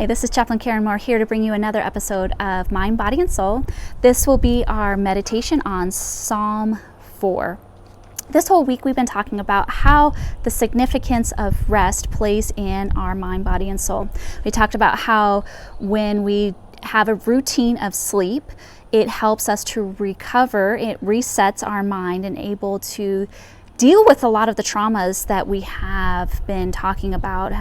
Hi, this is Chaplain Karen Moore here to bring you another episode of Mind, Body, and Soul. This will be our meditation on Psalm 4. This whole week we've been talking about how the significance of rest plays in our mind, body, and soul. We talked about how when we have a routine of sleep, it helps us to recover, it resets our mind and able to deal with a lot of the traumas that we have been talking about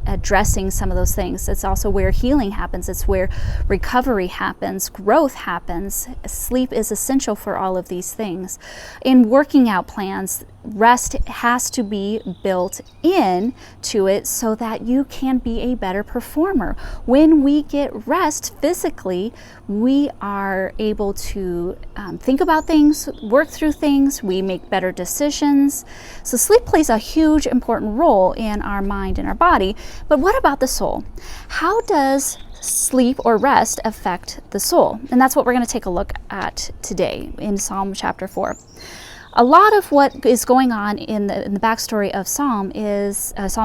addressing some of those things. It's also where healing happens. It's where recovery happens, growth happens. Sleep is essential for all of these things. In working out plans, rest has to be built in to it so that you can be a better performer. When we get rest physically, we are able to think about things, work through things, we make better decisions. So sleep plays a huge important role in our mind and our body. But what about the soul? How does sleep or rest affect the soul? And that's what we're going to take a look at today in Psalm chapter 4. A lot of what is going on in the backstory of Psalm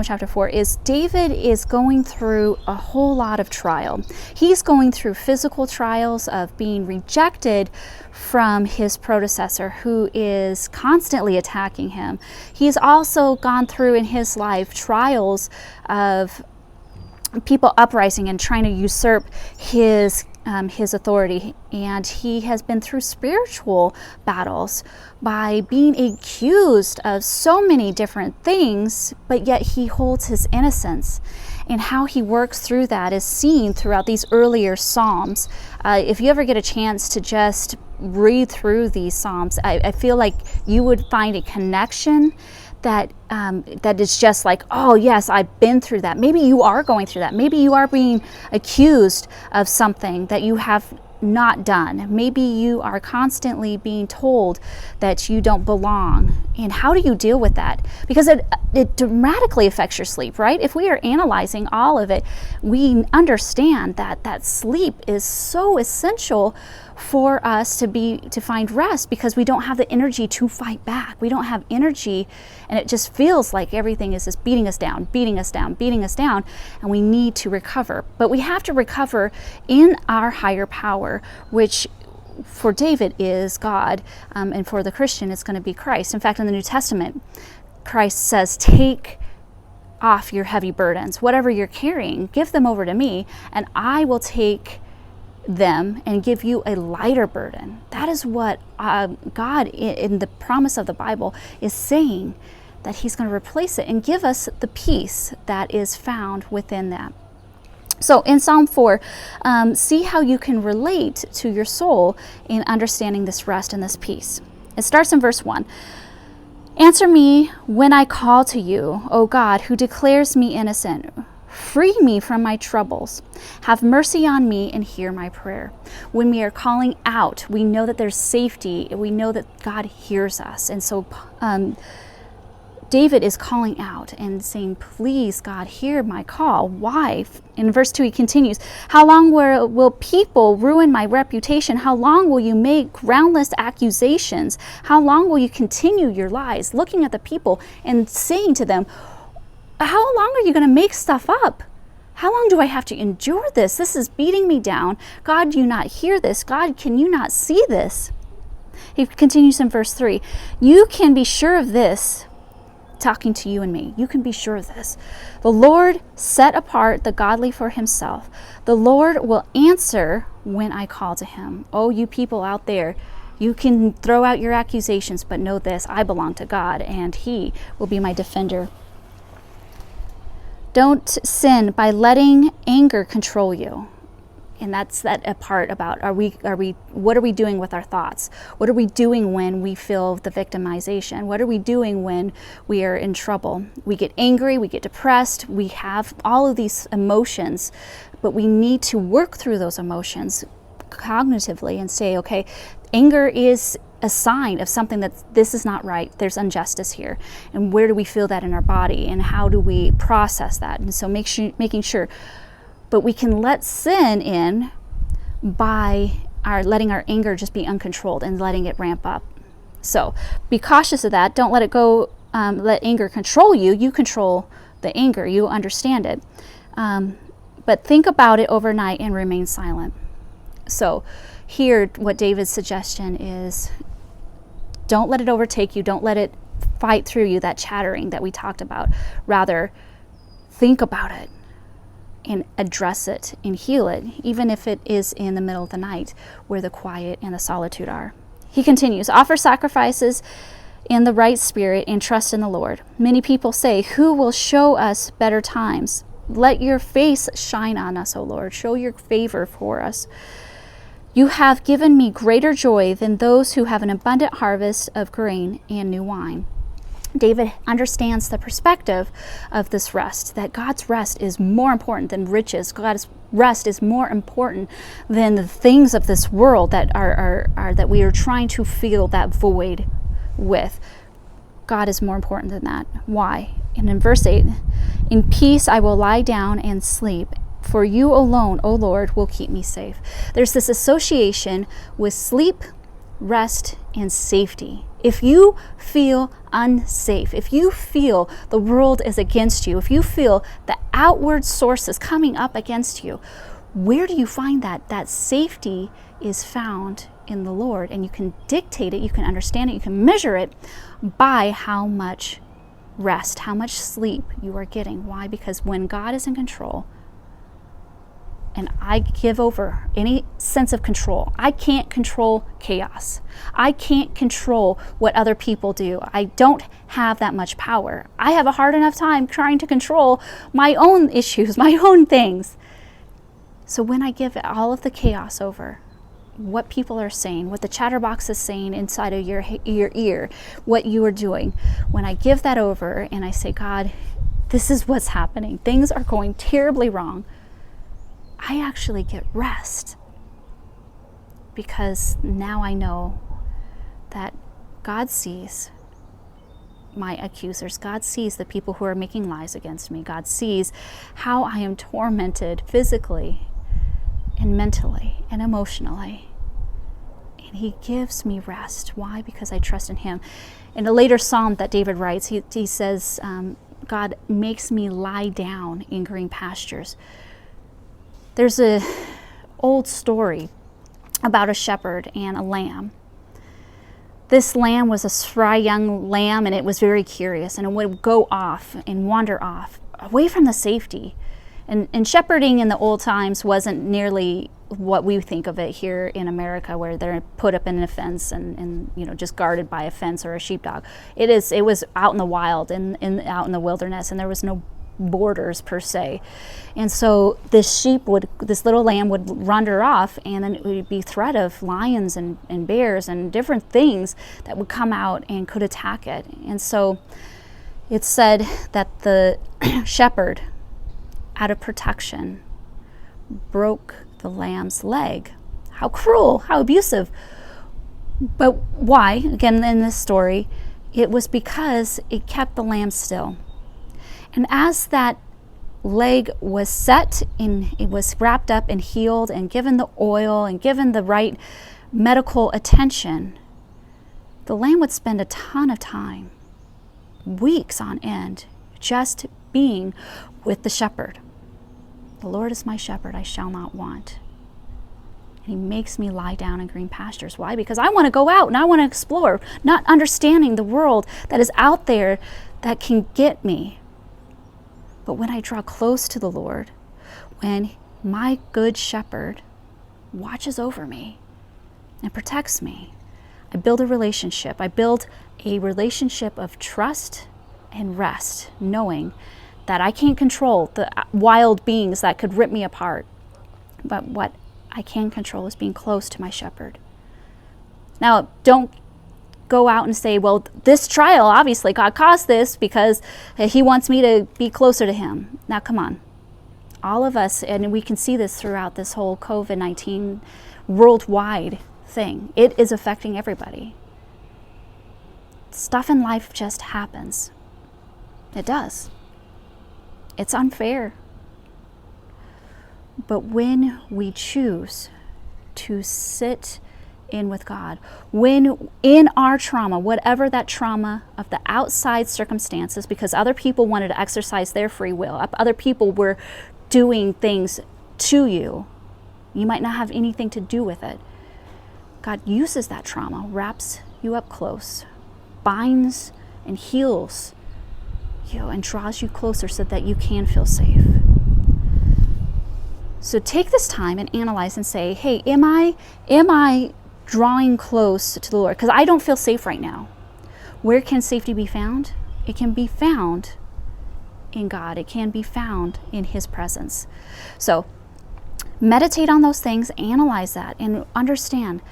chapter 4 is David is going through a whole lot of trial. He's going through physical trials of being rejected from his predecessor who is constantly attacking him. He's also gone through in his life trials of people uprising and trying to usurp his authority, and he has been through spiritual battles by being accused of so many different things, but yet he holds his innocence. And how he works through that is seen throughout these earlier Psalms. If you ever get a chance to just read through these Psalms, I feel like you would find a connection that is just like, oh yes, I've been through that. Maybe you are going through that. Maybe you are being accused of something that you have not done. Maybe you are constantly being told that you don't belong. And how do you deal with that? Because it dramatically affects your sleep, right? If we are analyzing all of it, we understand that sleep is so essential for us to find rest, because we don't have the energy to fight back. We don't have energy, and it just feels like everything is just beating us down, and we need to recover. But we have to recover in our higher power, which for David is God, and for the Christian it's going to be Christ. In fact, in the New Testament, Christ says, take off your heavy burdens. Whatever you're carrying, give them over to me, and I will take them and give you a lighter burden. That is what God in the promise of the Bible is saying, that he's going to replace it and give us the peace that is found within that. So in Psalm 4, see how you can relate to your soul in understanding this rest and this peace. It starts in verse 1. Answer me when I call to you, O God, who declares me innocent. Free me from my troubles. Have mercy on me and hear my prayer. When we are calling out, we know that there's safety. We know that God hears us. And so David is calling out and saying, please, God, hear my call. Why? In verse 2, he continues, how long will people ruin my reputation? How long will you make groundless accusations? How long will you continue your lies? Looking at the people and saying to them, how long are you going to make stuff up? How long do I have to endure this? This is beating me down. God, do you not hear this? God, can you not see this? He continues in verse 3. You can be sure of this, talking to you and me. You can be sure of this. The Lord set apart the godly for himself. The Lord will answer when I call to him. Oh, you people out there, you can throw out your accusations, but know this, I belong to God, and he will be my defender. Don't sin by letting anger control you. And that's a part about what are we doing with our thoughts? What are we doing when we feel the victimization? What are we doing when we are in trouble? We get angry, we get depressed, we have all of these emotions, but we need to work through those emotions cognitively and say, okay, anger is a sign of something that this is not right. There's injustice here. And where do we feel that in our body? And how do we process that? And so making sure. But we can let sin in by letting our anger just be uncontrolled and letting it ramp up. So be cautious of that. Don't let it go, let anger control you. You control the anger. You understand it. But think about it overnight and remain silent. So here, what David's suggestion is, don't let it overtake you. Don't let it fight through you, that chattering that we talked about. Rather, think about it and address it and heal it, even if it is in the middle of the night where the quiet and the solitude are. He continues, offer sacrifices in the right spirit and trust in the Lord. Many people say, who will show us better times? Let your face shine on us, O Lord. Show your favor for us. You have given me greater joy than those who have an abundant harvest of grain and new wine. David understands the perspective of this rest, that God's rest is more important than riches. God's rest is more important than the things of this world that that we are trying to fill that void with. God is more important than that. Why? And in verse 8, in peace I will lie down and sleep, for you alone, O Lord, will keep me safe. There's this association with sleep, rest, and safety. If you feel unsafe, if you feel the world is against you, if you feel the outward sources coming up against you, where do you find that? That safety is found in the Lord, and you can dictate it, you can understand it, you can measure it by how much rest, how much sleep you are getting. Why? Because when God is in control, and I give over any sense of control. I can't control chaos. I can't control what other people do. I don't have that much power. I have a hard enough time trying to control my own issues, my own things. So when I give all of the chaos over, what people are saying, what the chatterbox is saying inside of your ear, what you are doing, when I give that over and I say, God, this is what's happening. Things are going terribly wrong. I actually get rest, because now I know that God sees my accusers. God sees the people who are making lies against me. God sees how I am tormented physically and mentally and emotionally. And he gives me rest. Why? Because I trust in him. In a later psalm that David writes, he says, God makes me lie down in green pastures. There's an old story about a shepherd and a lamb. This lamb was a spry young lamb, and it was very curious, and it would go off and wander off away from the safety. And shepherding in the old times wasn't nearly what we think of it here in America, where they're put up in a fence and just guarded by a fence or a sheepdog. It was out in the wild and out in the wilderness, and there was no borders per se. And so this little lamb would wander off, and then it would be threat of lions and bears and different things that would come out and could attack it. And so it's said that the shepherd, out of protection, broke the lamb's leg. How cruel, how abusive. But why? Again, in this story, it was because it kept the lamb still. And as that leg was set and it was wrapped up and healed and given the oil and given the right medical attention, the lamb would spend a ton of time, weeks on end, just being with the shepherd. The Lord is my shepherd, I shall not want. And he makes me lie down in green pastures. Why? Because I want to go out and I want to explore, not understanding the world that is out there that can get me. But when I draw close to the Lord, when my good shepherd watches over me and protects me, I build a relationship. I build a relationship of trust and rest, knowing that I can't control the wild beings that could rip me apart. But what I can control is being close to my shepherd. Now, don't go out and say, well, this trial, obviously God caused this because he wants me to be closer to him. Now, come on. All of us, and we can see this throughout this whole COVID-19 worldwide thing, it is affecting everybody. Stuff in life just happens. It does. It's unfair. But when we choose to sit in with God, when in our trauma, whatever that trauma of the outside circumstances, because other people wanted to exercise their free will, other people were doing things to you. You might not have anything to do with it. God uses that trauma, wraps you up close, binds and heals you, and draws you closer so that you can feel safe. So take this time and analyze and say, hey, am I drawing close to the Lord? Because I don't feel safe right now. Where can safety be found? It can be found in God. It can be found in His presence. So meditate on those things, analyze that, and understand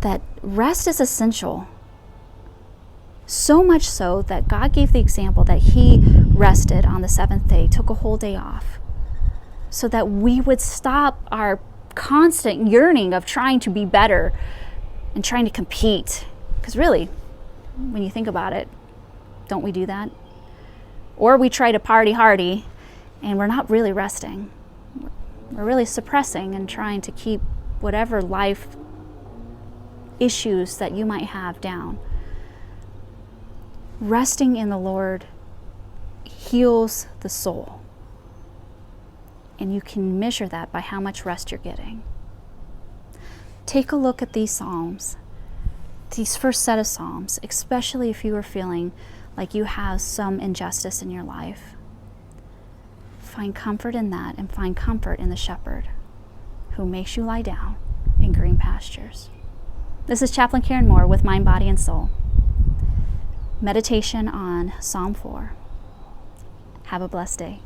that rest is essential. So much so that God gave the example that He rested on the seventh day, took a whole day off, so that we would stop our constant yearning of trying to be better and trying to compete. Because really, when you think about it, don't we do that? Or we try to party hardy and we're not really resting. We're really suppressing and trying to keep whatever life issues that you might have down. Resting in the Lord heals the soul. And you can measure that by how much rest you're getting. Take a look at these Psalms, these first set of Psalms, especially if you are feeling like you have some injustice in your life. Find comfort in that, and find comfort in the Shepherd who makes you lie down in green pastures. This is Chaplain Karen Moore with Mind, Body, and Soul. Meditation on Psalm 4. Have a blessed day.